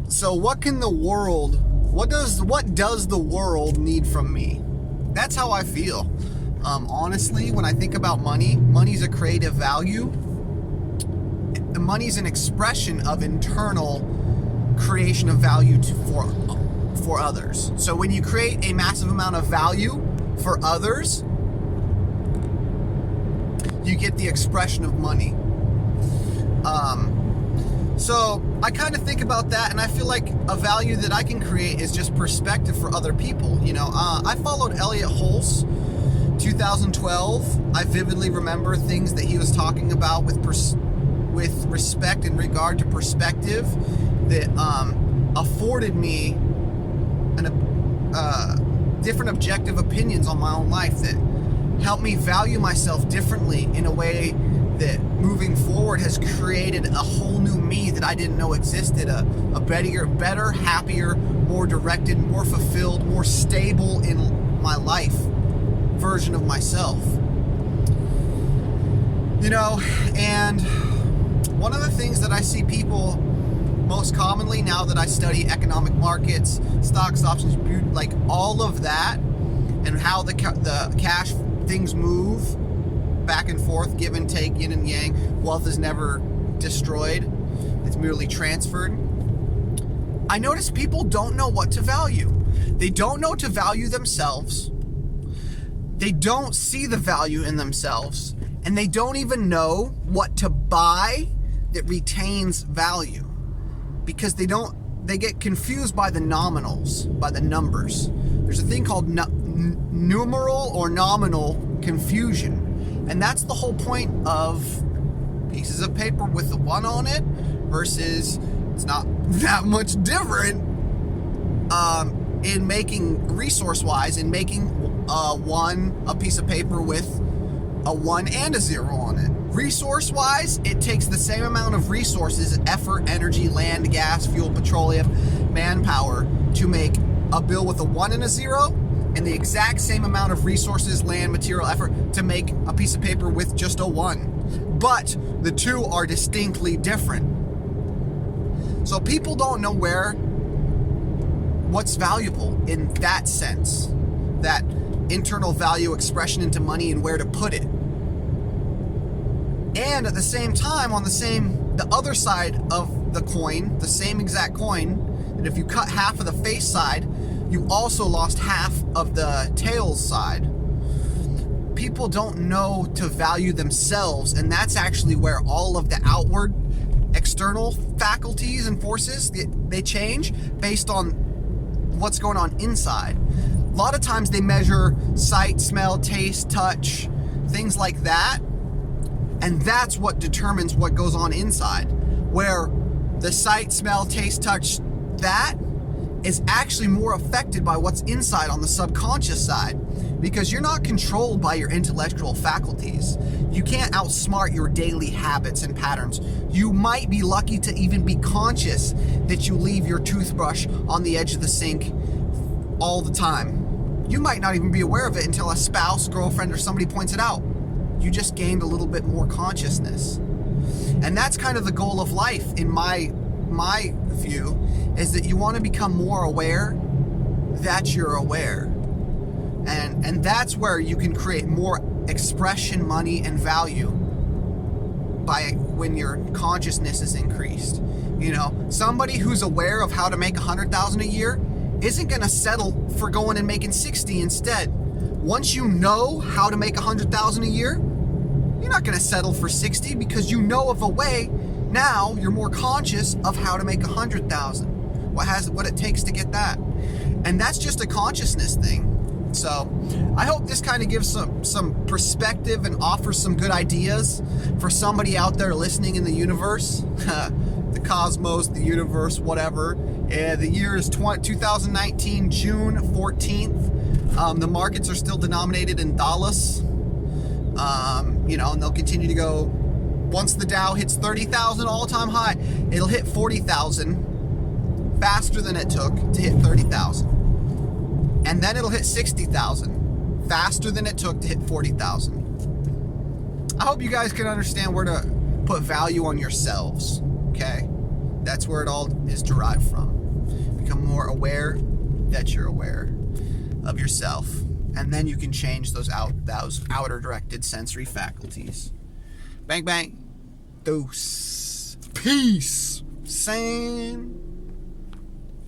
So what does the world need from me? That's how I feel. Honestly, when I think about money's a creative value. Money's an expression of internal creation of value for others. So when you create a massive amount of value for others, you get the expression of money. So I kind of think about that, and I feel like a value that I can create is just perspective for other people. I followed Elliot Hulse, 2012. I vividly remember things that he was talking about with respect in regard to perspective that afforded me different objective opinions on my own life that helped me value myself differently in a way that moving forward has created a whole new me that I didn't know existed, a better, happier, more directed, more fulfilled, more stable in my life version of myself. And one of the things that I see people most commonly now that I study economic markets, stocks, options, like all of that, and how the cash things move back and forth, give and take, yin and yang. Wealth is never destroyed. It's merely transferred. I notice people don't know what to value. They don't know to value themselves. They don't see the value in themselves. And they don't even know what to buy that retains value. Because they get confused by the nominals, by the numbers. There's a thing called numeral or nominal confusion. And that's the whole point of pieces of paper with the one on it versus it's not that much different in making resource-wise, in making a piece of paper with a 1 and a 0 on it. Resource-wise, it takes the same amount of resources, effort, energy, land, gas, fuel, petroleum, manpower to make a bill with a 1 and a 0, and the exact same amount of resources, land, material, effort to make a piece of paper with just a 1. But the two are distinctly different. So people don't know what's valuable in that sense, that internal value expression into money and where to put it. And at the same time, the other side of the coin, the same exact coin, that if you cut half of the face side, you also lost half of the tails side. People don't know to value themselves, and that's actually where all of the outward, external faculties and forces, they change based on what's going on inside. A lot of times they measure sight, smell, taste, touch, things like that, and that's what determines what goes on inside. Where the sight, smell, taste, touch, that is actually more affected by what's inside on the subconscious side, because you're not controlled by your intellectual faculties. You can't outsmart your daily habits and patterns. You might be lucky to even be conscious that you leave your toothbrush on the edge of the sink all the time. You might not even be aware of it until a spouse, girlfriend, or somebody points it out. You just gained a little bit more consciousness. And that's kind of the goal of life, in my view, is that you want to become more aware that you're aware. And that's where you can create more expression, money, and value when your consciousness is increased. Somebody who's aware of how to make $100,000 a year isn't going to settle for going and making 60 instead. Once you know how to make $100,000 a year, you're not going to settle for 60 because you know of a way. Now you're more conscious of how to make 100,000. What it takes to get that. And that's just a consciousness thing. So I hope this kind of gives some perspective and offers some good ideas for somebody out there listening in the universe, the cosmos, the universe, whatever. The year is 2019, June 14th. The markets are still denominated in dollars, and they'll continue to go. Once the Dow hits 30,000 all-time high, it'll hit 40,000 faster than it took to hit 30,000. And then it'll hit 60,000 faster than it took to hit 40,000. I hope you guys can understand where to put value on yourselves, okay? That's where it all is derived from. Become more aware that you're aware of yourself. And then you can change those outer directed sensory faculties. Bang, bang. Dose. Peace. Sane.